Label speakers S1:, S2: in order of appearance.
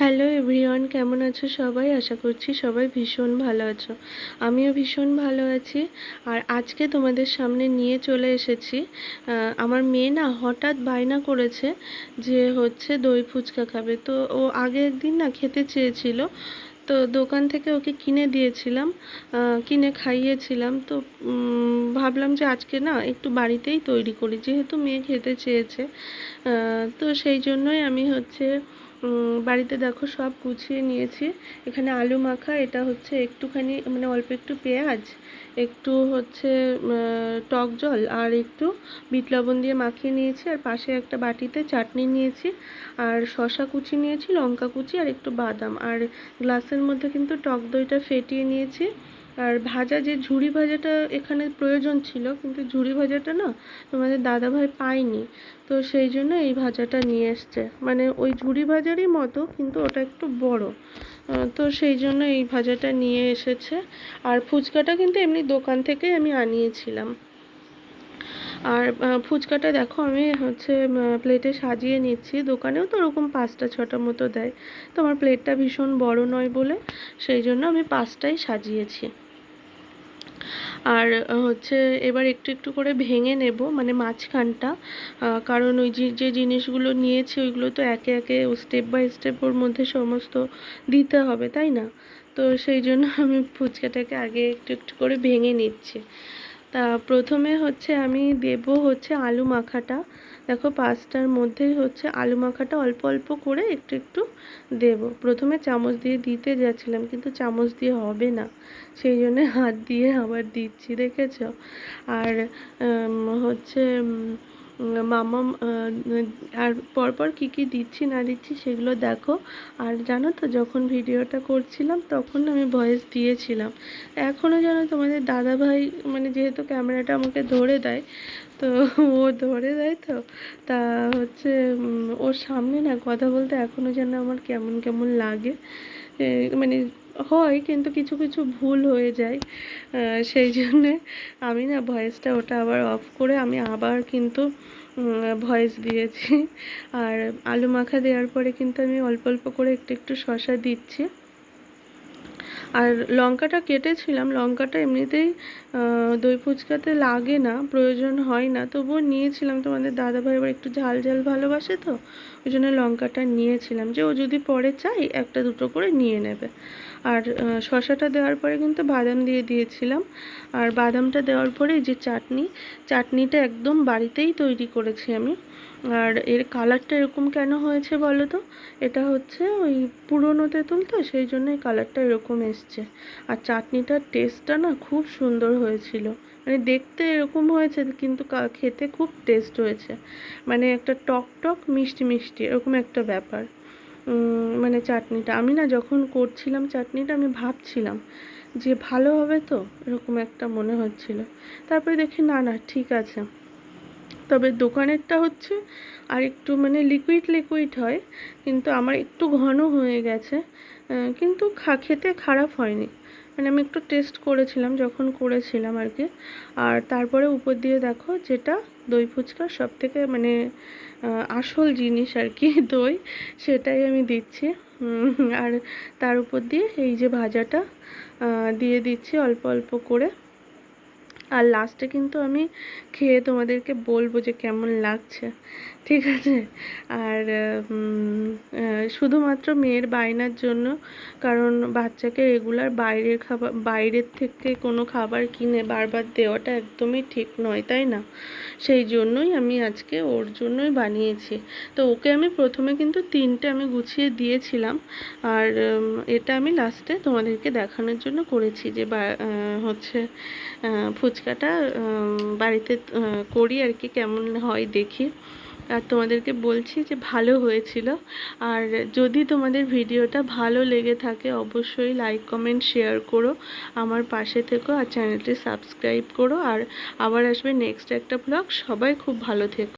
S1: Hello everyone, কেমন আছো সবাই? আশা করছি সবাই ভীষণ ভালো আছো। আমিও ভীষণ ভালো আছি। আর আজকে তোমাদের সামনে নিয়ে চলে এসেছি, আমার মেয়ে না হঠাৎ বায়না করেছে যে হচ্ছে দই ফুচকা খাবে। তো ও আগে একদিন না খেতে চেয়েছিল, তো দোকান থেকে ওকে কিনে দিয়েছিলাম, কিনে খাইয়েছিলাম। তো ভাবলাম যে আজকে না একটু বাড়িতেই তৈরি করি, যেহেতু মেয়ে খেতে চেয়েছে। তো সেই জন্যই আমি হচ্ছে বাড়িতে দেখো সব গুছিয়ে নিয়েছি। এখানে আলু মাখা, এটা হচ্ছে একটুখানি মানে অল্প একটু পেঁয়াজ, একটু হচ্ছে টক জল আর একটু বিট লবণ দিয়ে মাখিয়ে নিয়েছি। আর পাশে একটা বাটিতে চাটনি নিয়েছি, আর শসা কুচি নিয়েছি, লঙ্কা কুচি আর একটু বাদাম। আর গ্লাসের মধ্যে কিন্তু টক দইটা ফেটিয়ে নিয়েছি। আর ভাজা, যে ঝুড়ি ভাজাটা এখানে প্রয়োজন ছিল, কিন্তু ঝুড়ি ভাজাটা না তোমাদের দাদাভাই পায়নি, তো সেই জন্য এই ভাজাটা নিয়ে এসছে। মানে ওই ঝুড়ি ভাজারই মতো, কিন্তু ওটা একটু বড়। তো সেই জন্য এই ভাজাটা নিয়ে এসেছে। আর ফুচকাটা কিন্তু এমনি দোকান থেকে আমি আনিয়েছিলাম। আর ফুচকাটা দেখো আমি হচ্ছে প্লেটে সাজিয়ে নিচ্ছি। দোকানেও তো ওরকম 5টা 6টা মতো দেয়, তো আমার প্লেটটা ভীষণ বড় নয় বলে সেই জন্য আমি 5টাই সাজিয়েছি। আর হচ্ছে এবার একটু একটু করে ভেঙে নেব, মানে মাঝখানটা, কারণ ওই যে জিনিসগুলো নিয়েছি ওইগুলো তো একে একে স্টেপ বাই স্টেপ ওর মধ্যে সমস্ত দিতে হবে, তাই না? তো সেই জন্য আমি ফুচকাটাকে আগে একটু একটু করে ভেঙে নিচ্ছি। তা প্রথমে হচ্ছে আমি দেব হচ্ছে আলু মাখাটা। দেখো 5টার মধ্যেই হচ্ছে আলু মাখাটা অল্প অল্প করে একটু একটু দেব। প্রথমে চামচ দিয়ে দিতে যাচ্ছিলাম, কিন্তু চামচ দিয়ে হবে না, সেই জন্য হাত দিয়ে আবার দিচ্ছি, দেখেছো? আর হচ্ছে মামাম, আর পরপর কি কি দিচ্ছি না দিচ্ছি সেগুলো দেখো। আর জানো তো, যখন ভিডিওটা করছিলাম তখন আমি ভয়েস দিয়েছিলাম। এখনও জানো তোমাদের দাদাভাই, মানে যেহেতু ক্যামেরাটা আমাকে ধরে দেয়, তো ও ধরে দেয়, তো তা হচ্ছে ওর সামনে না কথা বলতে এখনও যেন আমার কেমন কেমন লাগে। মানে হয়, কিন্তু কিছু কিছু ভুল হয়ে যায়। সেই জন্যে আমি না ভয়েসটা ওটা আবার অফ করে আমি আবার কিন্তু ভয়েস দিয়েছি। আর আলু মাখা দেওয়ার পরে কিন্তু আমি অল্প অল্প করে একটু একটু শসা দিচ্ছি। আর লঙ্কাটা কেটেছিলাম, লঙ্কাটা এমনিতেই দই ফুচকাতে লাগে না, প্রয়োজন হয় না, তবুও নিয়েছিলাম। তোমাদের দাদাভাই আবার একটু ঝাল ঝাল ভালোবাসে, তো ওই জন্য লঙ্কাটা নিয়েছিলাম, যে ও যদি পরে চাই একটা দুটো করে নিয়ে নেবে। আর শসাটা দেওয়ার পরে কিন্তু বাদাম দিয়ে দিয়েছিলাম। আর বাদামটা দেওয়ার পরে এই যে চাটনিটা একদম বাড়িতেই তৈরি করেছি আমি। আর এর কালারটা এরকম কেন হয়েছে বলো তো? এটা হচ্ছে ওই পুরনো তেঁতুল, তো সেই জন্য এই কালারটা এরকম এসছে। আর চাটনিটার টেস্টটা না খুব সুন্দর হয়েছিল, মানে দেখতে এরকম হয়েছে কিন্তু খেতে খুব টেস্ট হয়েছে। মানে একটা টক টক মিষ্টি মিষ্টি এরকম একটা ব্যাপার। মানে চাটনিটা আমি না যখন করছিলাম চাটনিটা, আমি ভাবছিলাম যে ভালো হবে, তো এরকম একটা মনে হচ্ছিল। তারপরে দেখি না না ঠিক আছে। তবে দোকানেরটা হচ্ছে আর একটু মানে লিকুইড লিকুইড হয়, কিন্তু আমার একটু ঘন হয়ে গেছে। কিন্তু খেতে খারাপ হয়নি। মানে আমি একটু টেস্ট করেছিলাম যখন করেছিলাম আর কি। আর তারপরে উপর দিয়ে দেখো, যেটা দই ফুচকার সব থেকে মানে আসল জিনিস আর কি, দই, সেটাই আমি দিচ্ছি। আর তার উপর দিয়ে এই যে ভাজাটা দিয়ে দিচ্ছি অল্প অল্প করে। আর লাস্টে কিন্তু আমি খেয়ে তোমাদেরকে বলবো যে কেমন লাগছে, ঠিক আছে? আর শুধুমাত্র মেয়ের বায়নার জন্য, কারণ বাচ্চাকে রেগুলার বাইরের থেকে কোনো খাবার কিনে বারবার দেওয়াটা একদমই ঠিক নয়, তাই না? সেই জন্যই আমি আজকে ওর জন্যই বানিয়েছি। তো ওকে আমি প্রথমে কিন্তু 3টে আমি গুছিয়ে দিয়েছিলাম। আর এটা আমি লাস্টে তোমাদেরকে দেখানোর জন্য করেছি যে হচ্ছে ফুচকাটা বাড়িতে করি আর কি, কেমন হয় দেখি। আর তোমাদেরকে বলছি যে ভালো হয়েছিল। আর যদি তোমাদের ভিডিওটা ভালো লেগে থাকে অবশ্যই লাইক কমেন্ট শেয়ার করো, আমার পাশে থেকো, আর চ্যানেলটি সাবস্ক্রাইব করো। আর আবার আসবে নেক্সট একটা ব্লগ। সবাই খুব ভালো থেকো।